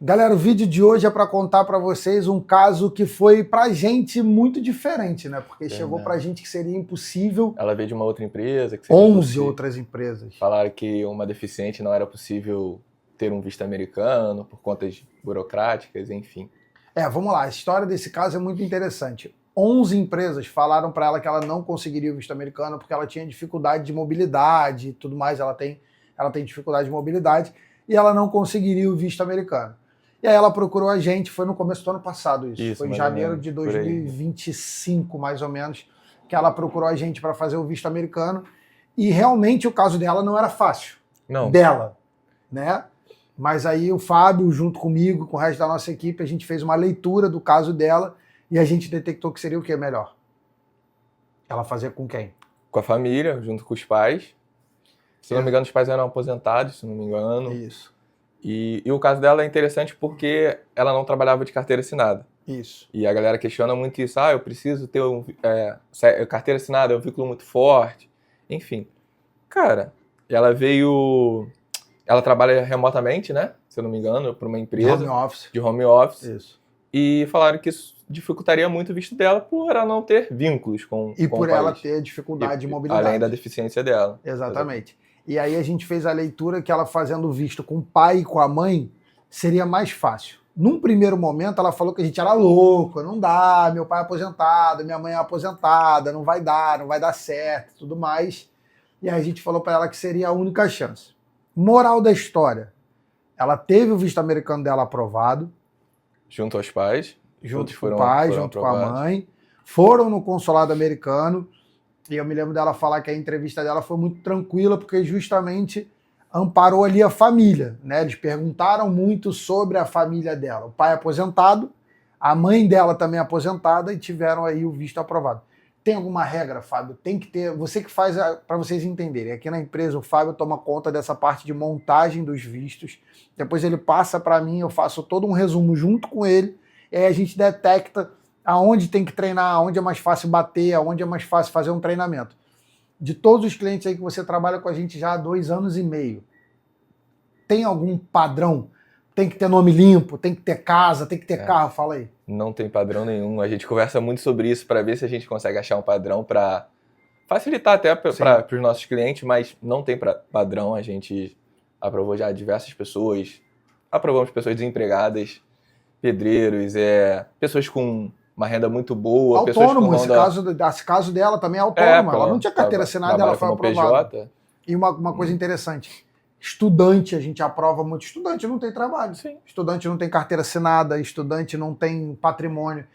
Galera, o vídeo de hoje é para contar para vocês um caso que foi pra gente muito diferente, né? Porque chegou pra gente que seria impossível. Ela veio de uma outra empresa. Que seria 11 impossível. outras empresas. Falaram que uma deficiente não era possível ter um visto americano por contas burocráticas, enfim. Vamos lá, a história desse caso é muito interessante. 11 empresas falaram para ela que ela não conseguiria o visto americano porque ela tinha dificuldade de mobilidade e tudo mais, ela tem dificuldade de mobilidade e ela não conseguiria o visto americano. E aí ela procurou a gente, foi no começo do ano passado isso foi em janeiro de 2025, mais ou menos, que ela procurou a gente para fazer o visto americano e realmente o caso dela não era fácil. Não. Dela, né? Mas aí o Fábio, junto comigo, com o resto da nossa equipe, a gente fez uma leitura do caso dela e a gente detectou que seria o que melhor? Ela fazia com quem? Com a família, junto com os pais. Se não me engano, os pais eram aposentados, se não me engano. Isso. E o caso dela é interessante porque ela não trabalhava de carteira assinada. Isso. E a galera questiona muito isso. Eu preciso ter carteira assinada, é um vínculo muito forte. Enfim. Cara, ela veio... Ela trabalha remotamente, né? Se eu não me engano, para uma empresa. De home office. De home office. Isso. E falaram que isso dificultaria muito o visto dela por ela não ter vínculos com E com por o país. ela ter dificuldade de mobilidade. Além da deficiência dela. Exatamente. E aí a gente fez a leitura que ela fazendo o visto com o pai e com a mãe seria mais fácil. Num primeiro momento ela falou que a gente era louco, não dá, meu pai é aposentado, minha mãe é aposentada, não vai dar certo, tudo mais. E aí a gente falou para ela que seria a única chance. Moral da história, ela teve o visto americano dela aprovado. Junto aos pais. Junto com o pai, foram junto com a aprovados. mãe. Foram no consulado americano. E eu me lembro dela falar que a entrevista dela foi muito tranquila, porque justamente amparou ali a família, né? Eles perguntaram muito sobre a família dela. O pai aposentado, a mãe dela também aposentada, e tiveram aí o visto aprovado. Tem alguma regra, Fábio? Tem que ter. Você que faz, para vocês entenderem. Aqui na empresa, o Fábio toma conta dessa parte de montagem dos vistos. Depois ele passa para mim, eu faço todo um resumo junto com ele. E aí a gente detecta aonde tem que treinar, aonde é mais fácil bater, aonde é mais fácil fazer um treinamento. De todos os clientes aí que você trabalha com a gente já há 2 anos e meio, tem algum padrão? Tem que ter nome limpo, tem que ter casa, tem que ter carro? Fala aí. Não tem padrão nenhum. A gente conversa muito sobre isso para ver se a gente consegue achar um padrão para facilitar até para os nossos clientes, mas não tem padrão. A gente aprovou já diversas pessoas, aprovamos pessoas desempregadas, pedreiros, pessoas com uma renda muito boa. Autônomo, Pessoas com esse caso dela também é autônoma. Ela não tinha carteira assinada, ela foi aprovada. PJ. E uma coisa interessante, estudante, a gente aprova muito. Estudante não tem trabalho. Sim. Estudante não tem carteira assinada, estudante não tem patrimônio.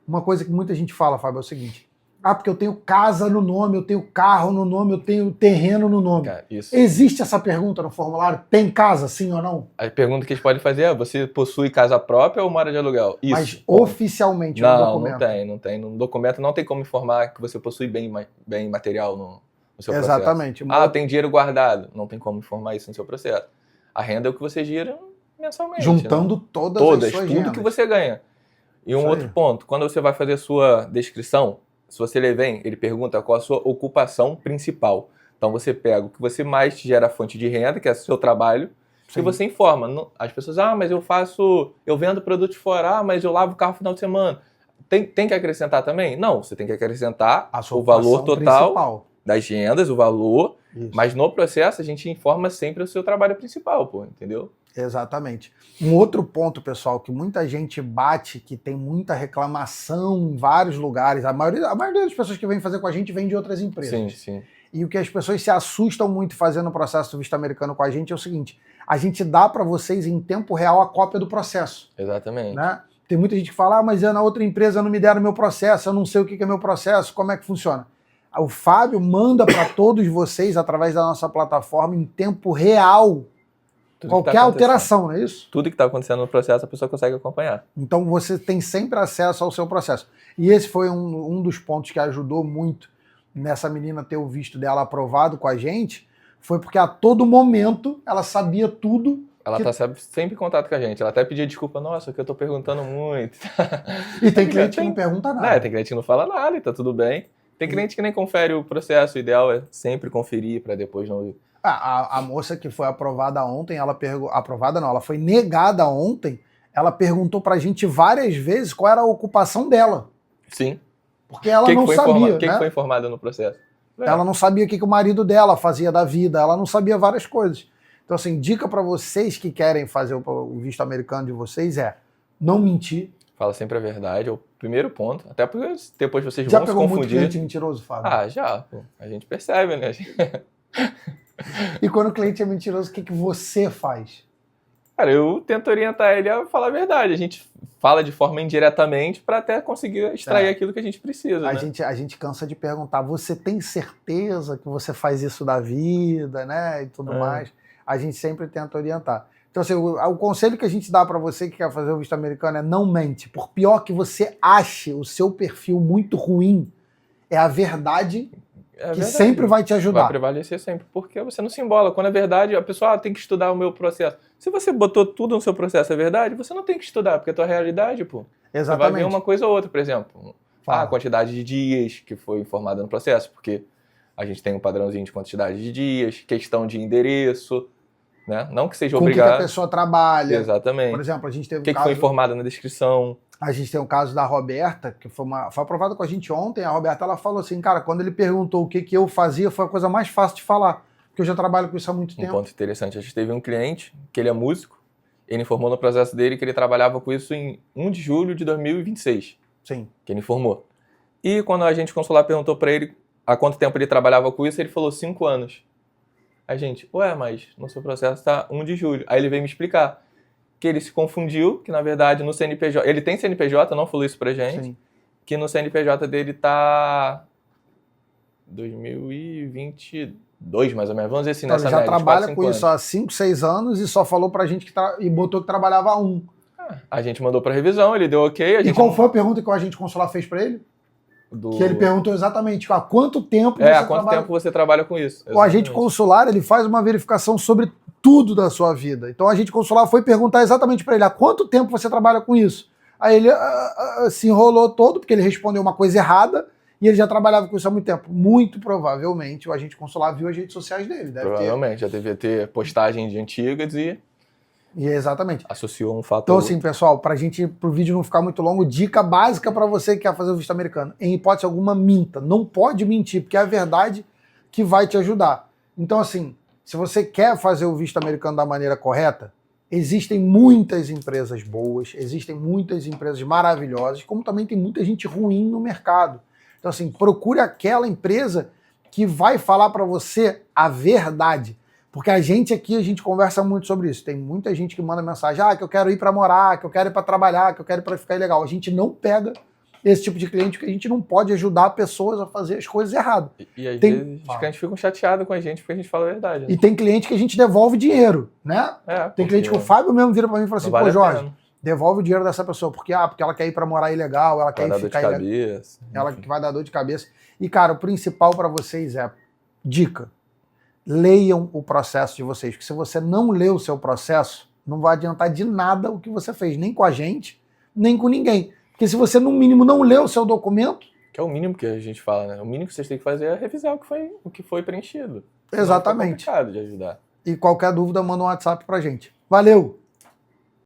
Uma coisa que muita gente fala, Fábio, é o seguinte: porque eu tenho casa no nome, eu tenho carro no nome, eu tenho terreno no nome. Cara, isso. Existe essa pergunta no formulário? Tem casa, sim ou não? A pergunta que eles podem fazer é: você possui casa própria ou mora de aluguel? Isso. Mas oficialmente no documento. Não tem. No documento não tem como informar que você possui bem material no seu processo. Exatamente. Tem dinheiro guardado. Não tem como informar isso no seu processo. A renda é o que você gira mensalmente. Juntando todas as suas tudo rendas. que você ganha. E um outro ponto, quando você vai fazer a sua descrição, se você vem, ele pergunta qual a sua ocupação principal. Então você pega o que você mais te gera fonte de renda, que é o seu trabalho, e você informa. As pessoas, mas eu vendo produtos fora, mas eu lavo o carro no final de semana. Tem que acrescentar também? Não, você tem que acrescentar o valor total principal das rendas, o valor, mas no processo a gente informa sempre o seu trabalho principal, entendeu? Exatamente. Um outro ponto, pessoal, que muita gente bate, que tem muita reclamação em vários lugares, a maioria das pessoas que vêm fazer com a gente vem de outras empresas. Sim. E o que as pessoas se assustam muito fazendo o processo do visto americano com a gente é o seguinte: a gente dá para vocês em tempo real a cópia do processo. Exatamente. Né? Tem muita gente que fala, mas na outra empresa não me deram meu processo, eu não sei o que é meu processo, como é que funciona. O Fábio manda para todos vocês, através da nossa plataforma, em tempo real, qualquer alteração, não é isso? Tudo que está acontecendo no processo, a pessoa consegue acompanhar. Então você tem sempre acesso ao seu processo. E esse foi um dos pontos que ajudou muito nessa menina ter o visto dela aprovado com a gente, foi porque a todo momento ela sabia tudo. Ela está sempre em contato com a gente. Ela até pedia desculpa, nossa, que eu estou perguntando muito. E tem cliente que não pergunta nada. Tem cliente que não fala nada e tá tudo bem. Tem cliente que nem confere o processo, o ideal é sempre conferir para depois não... A moça que foi aprovada ontem, ela foi negada ontem, ela perguntou pra gente várias vezes qual era a ocupação dela. Sim. Porque ela não sabia. O que foi informado no processo? Ela não sabia o que o marido dela fazia da vida, ela não sabia várias coisas. Então, assim, dica para vocês que querem fazer o visto americano de vocês é não mentir. Fala sempre a verdade, é o primeiro ponto. Até porque depois vocês já vão se pegou confundir. muito cliente mentiroso, Fábio? Ah, já. Pô. A gente percebe, né? E quando o cliente é mentiroso, o que você faz? Cara, eu tento orientar ele a falar a verdade. A gente fala de forma indiretamente para até conseguir extrair aquilo que a gente precisa. A gente cansa de perguntar, você tem certeza que você faz isso da vida, né? E tudo mais. A gente sempre tenta orientar. Então, assim, o conselho que a gente dá para você que quer fazer o visto americano é não mente. Por pior que você ache o seu perfil muito ruim, é a verdade que sempre vai te ajudar. Vai prevalecer sempre, porque você não se embola. Quando é verdade, a pessoa tem que estudar o meu processo. Se você botou tudo no seu processo é verdade, você não tem que estudar, porque é a tua realidade, pô. Exatamente. Você vai ver uma coisa ou outra, por exemplo. A quantidade de dias que foi informada no processo, porque a gente tem um padrãozinho de quantidade de dias, questão de endereço, né? Não que seja obrigado. Com que a pessoa trabalha. Exatamente. Por exemplo, a gente teve o que foi informado na descrição. A gente tem o caso da Roberta, que foi aprovada com a gente ontem. A Roberta, ela falou assim, cara, quando ele perguntou o que eu fazia, foi a coisa mais fácil de falar, porque eu já trabalho com isso há muito tempo. Um ponto interessante, a gente teve um cliente, que ele é músico, ele informou no processo dele que ele trabalhava com isso em 1 de julho de 2026. Sim. Que ele informou. E quando a agente consular perguntou para ele há quanto tempo ele trabalhava com isso, ele falou 5 anos. A gente, mas no seu processo está 1 de julho. Aí ele veio me explicar que ele se confundiu, que na verdade no CNPJ... Ele tem CNPJ, não falou isso pra gente. Sim. Que no CNPJ dele tá 2022, mais ou menos. Vamos dizer assim, então, nessa ele já média, trabalha 4, com isso há 5, 6 anos e só falou pra gente e botou que trabalhava há 1. A gente mandou pra revisão, ele deu ok. E qual foi a pergunta que o agente consular fez pra ele? Que ele perguntou exatamente há quanto tempo você trabalha com isso. Exatamente. O agente consular, ele faz uma verificação sobre tudo da sua vida. Então o agente consular foi perguntar exatamente para ele há quanto tempo você trabalha com isso. Aí ele se enrolou todo, porque ele respondeu uma coisa errada e ele já trabalhava com isso há muito tempo. Muito provavelmente o agente consular viu as redes sociais dele. Provavelmente, já devia ter postagem de antigas e exatamente. Associou um fator. Então, assim, pessoal, pro vídeo não ficar muito longo, dica básica para você que quer fazer o visto americano. Em hipótese alguma, minta. Não pode mentir, porque é a verdade que vai te ajudar. Então, assim, se você quer fazer o visto americano da maneira correta, existem muitas empresas boas, existem muitas empresas maravilhosas, como também tem muita gente ruim no mercado. Então, assim, procure aquela empresa que vai falar para você a verdade. Porque a gente conversa muito sobre isso. Tem muita gente que manda mensagem, que eu quero ir para morar, que eu quero ir para trabalhar, que eu quero ir para ficar ilegal. A gente não pega esse tipo de cliente porque a gente não pode ajudar pessoas a fazer as coisas erradas. E às vezes os clientes ficam chateados com a gente porque a gente fala a verdade. Né? E tem cliente que a gente devolve dinheiro, né? Tem cliente que o Fábio mesmo vira para mim e fala assim, pô, Jorge, devolve o dinheiro dessa pessoa, porque ela quer ir para morar ilegal, ela quer ir ficar ilegal. Ela que vai dar dor de cabeça. E, cara, o principal para vocês é dica. Leiam o processo de vocês, porque se você não lê o seu processo, não vai adiantar de nada o que você fez, nem com a gente, nem com ninguém. Porque se você, no mínimo, não lê o seu documento... Que é o mínimo que a gente fala, né? O mínimo que vocês têm que fazer é revisar o que foi preenchido. Exatamente. É complicado de ajudar. E qualquer dúvida, manda um WhatsApp pra gente. Valeu!